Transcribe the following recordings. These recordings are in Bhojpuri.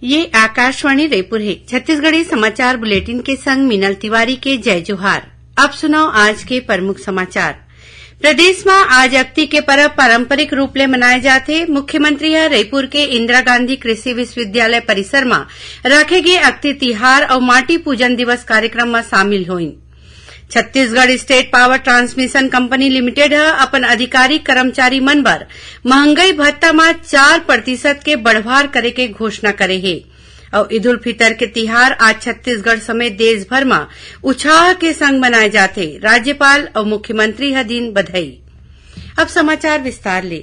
ये आकाशवाणी रायपुर है। छत्तीसगढ़ी समाचार बुलेटिन के संग मीनल तिवारी के जय जोहार। अब सुनाओ आज के प्रमुख समाचार। प्रदेश में आज अक्ति के पर्व पारंपरिक रूप ले मनाए जाते। मुख्यमंत्री रायपुर के इंदिरा गांधी कृषि विश्वविद्यालय परिसर में रखे गए अक्ति तिहार और माटी पूजन दिवस कार्यक्रम में शामिल हुई। Chhattisgarh estate power transmission company limited अपन अधिकारी कर्मचारी मन बर महंगाई भत्ता में 4% के बढ़वार करे के घोषणा करे है और ईद उल फितर के तिहार आज छत्तीसगढ़ समेत देश भर में उत्साह के संग मनाए जाते। राज्यपाल और मुख्यमंत्री दिन बधाई। अब समाचार विस्तार ले।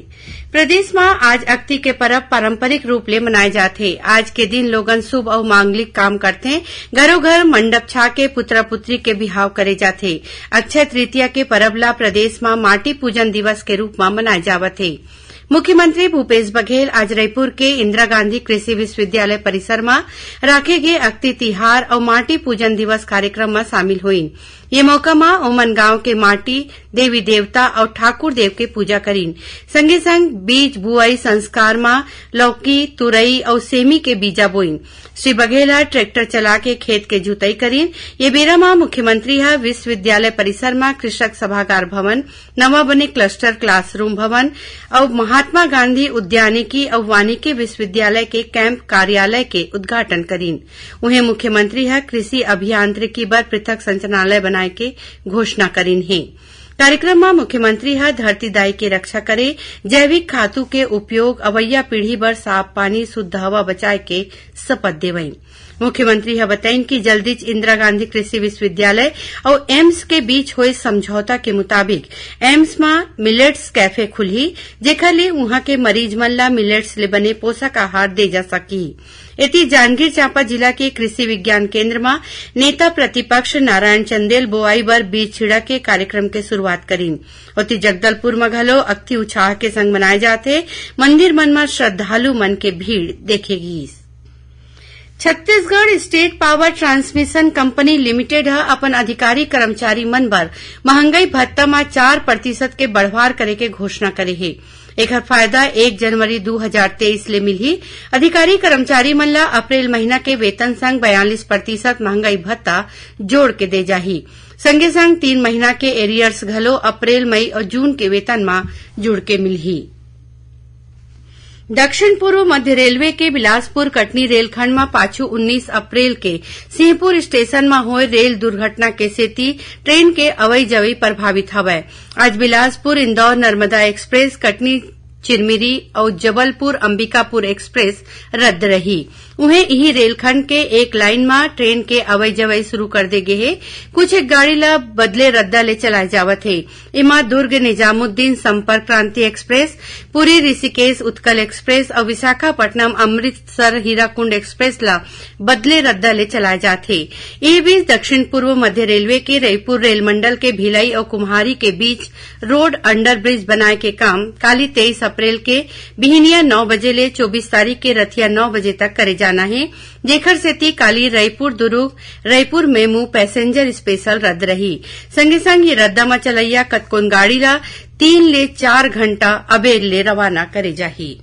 प्रदेश में आज अक्ति के पर्व पारंपरिक रूप ले मनाए जाते। आज के दिन लोगन शुभ और मांगलिक काम करते। घरों घर मंडप छा के पुत्रा पुत्री के बिहाव करे जाते। अक्षय तृतीया के पर्व ला प्रदेश में माटी पूजन दिवस के रूप में मनाए जावते। मुख्यमंत्री भूपेश बघेल आज रायपुर के इंदिरा गांधी कृषि विश्वविद्यालय परिसर में रखे गए अक्ति तिहार और माटी पूजन दिवस कार्यक्रम में शामिल हुई। ये मौका में ओमन गांव के माटी देवी देवता और ठाकुर देव के पूजा करीन। संगे संग बीज बुआई संस्कार में लौकी तुरई और सेमी के बीजा बोईन। श्री बघेल ट्रैक्टर चला के खेत के जुताई करीन। ये बेरा में मुख्यमंत्री विश्वविद्यालय परिसर में कृषक सभागार भवन, नवा बने क्लस्टर क्लासरूम भवन और महात्मा गांधी उद्यानिकी और वानिकी विश्वविद्यालय के कैंप कार्यालय के उद्घाटन करीन। उन्हें मुख्यमंत्री कृषि अभियांत्रिकी बर पृथक संचालनालय बनाए के घोषणा करीन है। कार्यक्रम में मुख्यमंत्री धरती दाई के रक्षा करे, जैविक खातू के उपयोग, अवैया पीढ़ी बर साफ पानी शुद्ध हवा बचाए के शपथ देवईं। मुख्यमंत्री बताइन कि जल्दी इंदिरा गांधी कृषि विश्वविद्यालय और एम्स के बीच हुए समझौता के मुताबिक एम्स में मिलेट्स कैफे खुलही, जेकर ले उहां के मरीज मन ला मिलेट्स ले बने पोषक आहार दे जा सकी। इति जांजगीर चांपा जिला के कृषि विज्ञान केंद्र में नेता प्रतिपक्ष नारायण चंदेल बोआई बर बीज छिड़क के कार्यक्रम के शुरुआत करीन। ओती जगदलपुर में घलो अक्ति उत्साह के संग मनाए जाते। मंदिर मन में श्रद्धालु मन के भीड़ देखेगी। Chhattisgarh estate power transmission company limited अपन अधिकारी कर्मचारी मन बर महंगाई भत्ता में 4% के बढ़वार करे के घोषणा करे है। एकर फायदा 1 जनवरी 2023 ले मिलही। अधिकारी कर्मचारी मन ला अप्रैल महीना के वेतन संग 42% महंगाई भत्ता जोड़ के दे जाही। संगे संग 3 महीना के एरियर्स घलो अप्रैल मई और जून के वेतन में जुड़ के मिलही। दक्षिण पूर्व मध्य रेलवे के बिलासपुर कटनी रेलखंड में पाछू 19 अप्रैल के सिंहपुर स्टेशन में हुए रेल दुर्घटना के सेती ट्रेन के अवई जवई प्रभावित हवय। आज बिलासपुर इंदौर नर्मदा एक्सप्रेस, कटनी चिरमिरी और जबलपुर अंबिकापुर एक्सप्रेस रद्द रही। उन्हें यही रेलखंड के एक लाइन में ट्रेन के अवई जवई शुरू कर दे गए है। कुछ एक गाड़ी ला बदले रद्दा ले चलाए जावत है। इमा दुर्ग निजामुद्दीन संपर्क क्रांति एक्सप्रेस, पुरी ऋषिकेश उत्कल एक्सप्रेस और विशाखापट्टनम अमृतसर हीराकुंड एक्सप्रेस ला बदले रद्दा ले चलाए जाते। इस बीच दक्षिण पूर्व मध्य रेलवे के रायपुर रेल मंडल के भिलाई और कुम्हारी के बीच रोड अंडरब्रिज बनाए के काम काली 23 अप्रैल के बिहनिया 9 बजे ले 24 तारीख के रतिया 9 बजे तक करे जाना है। जेखर सेती काली Raipur Durg Raipur MEMU passenger special रद्द रही। संगे संग ये रद्दा में चलैया कतकोन गाड़ी ला 3 ले 4 घंटा अबेर ले रवाना करे जाही।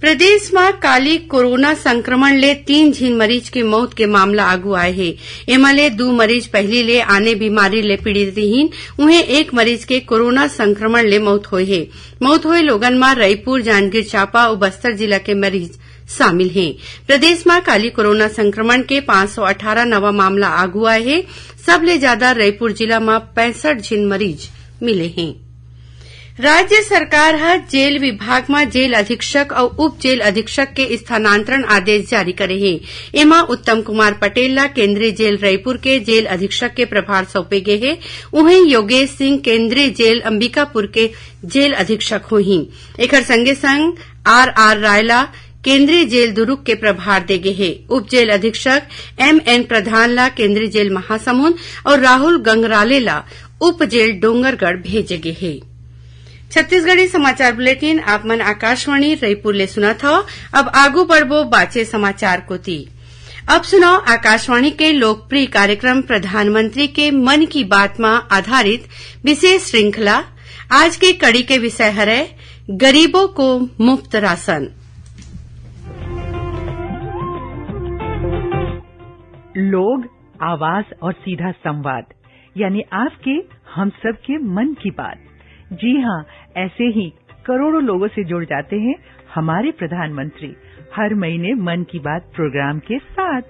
प्रदेश में काली कोरोना संक्रमण ले 3 झीन मरीज के मौत के मामला आगू आए है। एमा ले 2 मरीज पहली ले आने बीमारी ले पीड़ित रहीन। उन्हें 1 मरीज के कोरोना संक्रमण ले मौत हुई है। मौत हुए लोगन में रायपुर, जांजगीर चांपा और बस्तर जिला के मरीज शामिल हैं। प्रदेश में काली कोरोना संक्रमण के 518 नवा मामला आगू आए हैं। सबले ज्यादा रायपुर जिला में 65 झीन मरीज मिले हैं। राज्य सरकार जेल विभाग में जेल अधीक्षक और उप जेल अधीक्षक के स्थानांतरण आदेश जारी करे है। एमा उत्तम कुमार पटेल ला केंद्रीय जेल रायपुर के जेल अधीक्षक के प्रभार सौंपे गए है। उन्हें योगेश सिंह केंद्रीय जेल अंबिकापुर के जेल अधीक्षक हुई। एकर संगे संग आर रायला केंद्रीय जेल दुर्ग के प्रभार दे गए है। उप जेल अधीक्षक MN प्रधान ला केंद्रीय जेल महासमुंद और राहुल गंगराले ला उप जेल डोंगरगढ़ भेजे गए है। छत्तीसगढ़ी समाचार बुलेटिन आप मन आकाशवाणी रायपुर ले सुना था। अब आगू बढ़बो बाचे समाचार कोती। अब सुनाओ आकाशवाणी के लोकप्रिय कार्यक्रम प्रधानमंत्री के मन की बात में आधारित विशेष श्रृंखला। आज के कड़ी के विषय है गरीबों को मुफ्त राशन। लोग, आवाज और सीधा संवाद, यानी आपके हम सब के मन की बात। जी हाँ, ऐसे ही करोड़ों लोगों से जुड़ जाते हैं हमारे प्रधानमंत्री हर महीने मन की बात प्रोग्राम के साथ।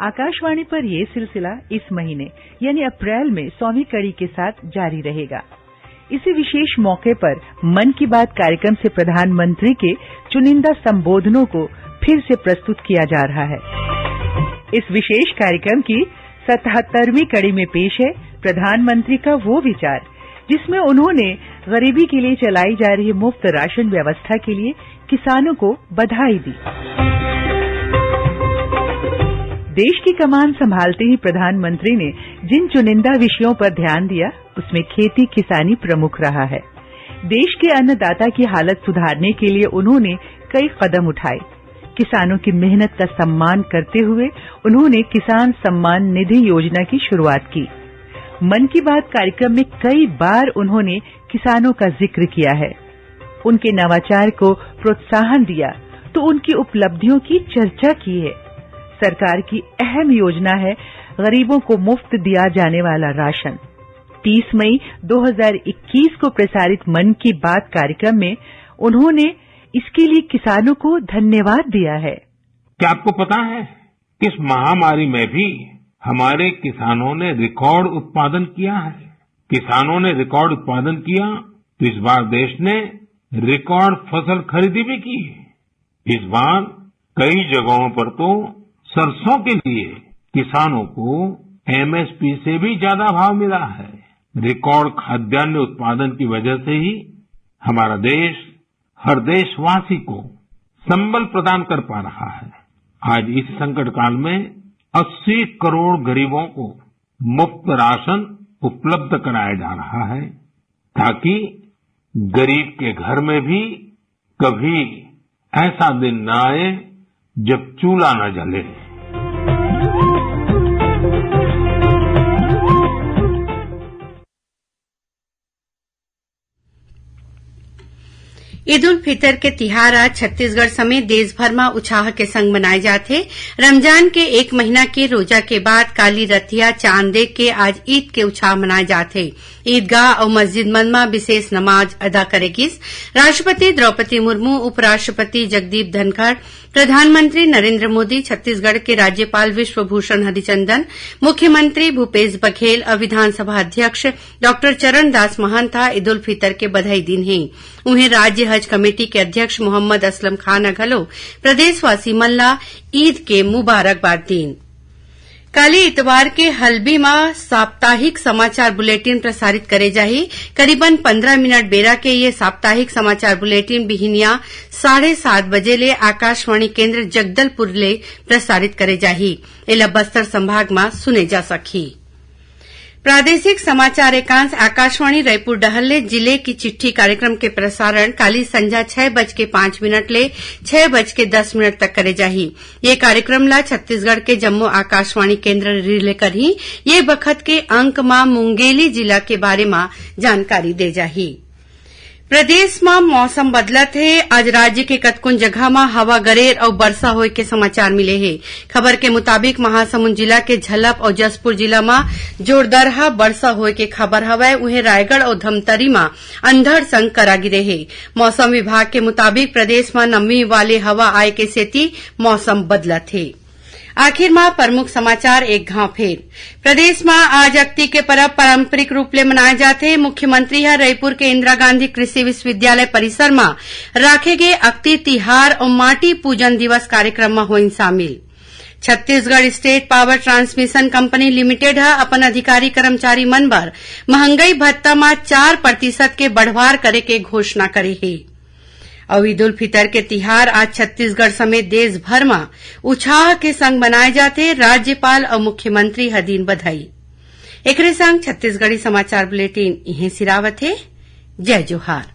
आकाशवाणी पर ये सिलसिला इस महीने यानी अप्रैल में 100वीं कड़ी के साथ जारी रहेगा। इसी विशेष मौके पर मन की बात कार्यक्रम से प्रधानमंत्री के चुनिंदा संबोधनों को फिर से प्रस्तुत किया जा रहा है। इस विशेष कार्यक्रम की 77वीं कड़ी में पेश है प्रधानमंत्री का वो विचार जिसमें उन्होंने गरीबी के लिए चलाई जा रही मुफ्त राशन व्यवस्था के लिए किसानों को बधाई दी। देश की कमान संभालते ही प्रधानमंत्री ने जिन चुनिंदा विषयों पर ध्यान दिया उसमें खेती किसानी प्रमुख रहा है। देश के अन्नदाता की हालत सुधारने के लिए उन्होंने कई कदम उठाए। किसानों की मेहनत का सम्मान करते हुए उन्होंने किसान सम्मान निधि योजना की शुरुआत की। मन की बात कार्यक्रम में कई बार उन्होंने किसानों का जिक्र किया है, उनके नवाचार को प्रोत्साहन दिया तो उनकी उपलब्धियों की चर्चा की है। सरकार की अहम योजना है गरीबों को मुफ्त दिया जाने वाला राशन। 30 मई 2021 को प्रसारित मन की बात कार्यक्रम में उन्होंने इसके लिए किसानों को धन्यवाद दिया है। क्या आपको पता है कि इस महामारी में भी हमारे किसानों ने रिकॉर्ड उत्पादन किया है? किसानों ने रिकॉर्ड उत्पादन किया तो इस बार देश ने रिकॉर्ड फसल खरीदी भी की। इस बार कई जगहों पर तो सरसों के लिए किसानों को एमएसपी से भी ज्यादा भाव मिला है। रिकॉर्ड खाद्यान्न उत्पादन की वजह से ही हमारा देश हर देशवासी को संबल प्रदान कर पा रहा है। आज इस संकट काल में 80 करोड़ गरीबों को मुफ्त राशन उपलब्ध कराया जा रहा है ताकि गरीब के घर में भी कभी ऐसा दिन न आए जब चूल्हा न जले। ईद उल फितर के तिहार आज छत्तीसगढ़ समेत देश भर में उत्साह के संग मनाए जाथे। रमजान के एक महीना के रोजा के बाद काली रतिया चांद देख के आज ईद के उत्साह मनाए जाथे। ईदगाह और मस्जिद मन में विशेष नमाज अदा करेगिस। राष्ट्रपति द्रौपदी मुर्मू, उपराष्ट्रपति जगदीप धनखड़, प्रधानमंत्री नरेंद्र मोदी, छत्तीसगढ़ के राज्यपाल विश्वभूषण हरिचंदन, मुख्यमंत्री भूपेश बघेल और विधानसभा अध्यक्ष डॉ चरणदास महंता ईद उल फितर के बधाई दिन है। उन्हें राज्य हज कमेटी के अध्यक्ष मोहम्मद असलम खान घलो प्रदेशवासी मन ला ईद के मुबारकबाद दीन। काली इतवार के हल्बी में साप्ताहिक समाचार बुलेटिन प्रसारित करे जाही। करीबन 15 मिनट बेरा के ये साप्ताहिक समाचार बुलेटिन बिहिनिया 7:30 बजे ले आकाशवाणी केंद्र जगदलपुर ले प्रसारित करे जाही। एला बस्तर संभाग में सुने जा सकही। प्रादेशिक समाचार एकांश आकाशवाणी रायपुर डहल जिले की चिट्ठी कार्यक्रम के प्रसारण काली संझा 6:05 ले 6:10 तक करे जाही। ये कार्यक्रम ला छत्तीसगढ़ के जम्मू आकाशवाणी केंद्र रिले करही। ये बखत के अंक में मुंगेली जिला के बारे में जानकारी दे जाही। प्रदेश में मौसम बदलत है। आज राज्य के कतकुन जगह में हवा गरेर और वर्षा होए के समाचार मिले हैं। खबर के मुताबिक महासमुंद जिला के झलप और जसपुर जिला में जोरदार वर्षा होए के खबर हवय। उन्हें रायगढ़ और धमतरी में अंधड़ संग करा गिरे है। मौसम विभाग के मुताबिक प्रदेश में नमी वाले हवा आए के सेती मौसम बदलत है। आखिर में प्रमुख समाचार एक घाव फेर। प्रदेश में आज अक्ति के परब पारंपरिक रूप ले मनाए जाते। मुख्यमंत्री है रायपुर के इंदिरा गांधी कृषि विश्वविद्यालय परिसर में राखे गए अक्ति तिहार और माटी पूजन दिवस कार्यक्रम में हुई शामिल। Chhattisgarh estate power transmission company limited है अपन अधिकारी कर्मचारी मन बर महंगाई भत्ता में 4% के बढ़वार करे के घोषणा करे है। और ईद उल फितर के तिहार आज छत्तीसगढ़ समेत देश भर में उत्साह के संग मनाए जाते। राज्यपाल और मुख्यमंत्री हदीन बधाई। एकरे संग छत्तीसगढ़ी समाचार बुलेटिन इहें सिरावत है। जय जोहार।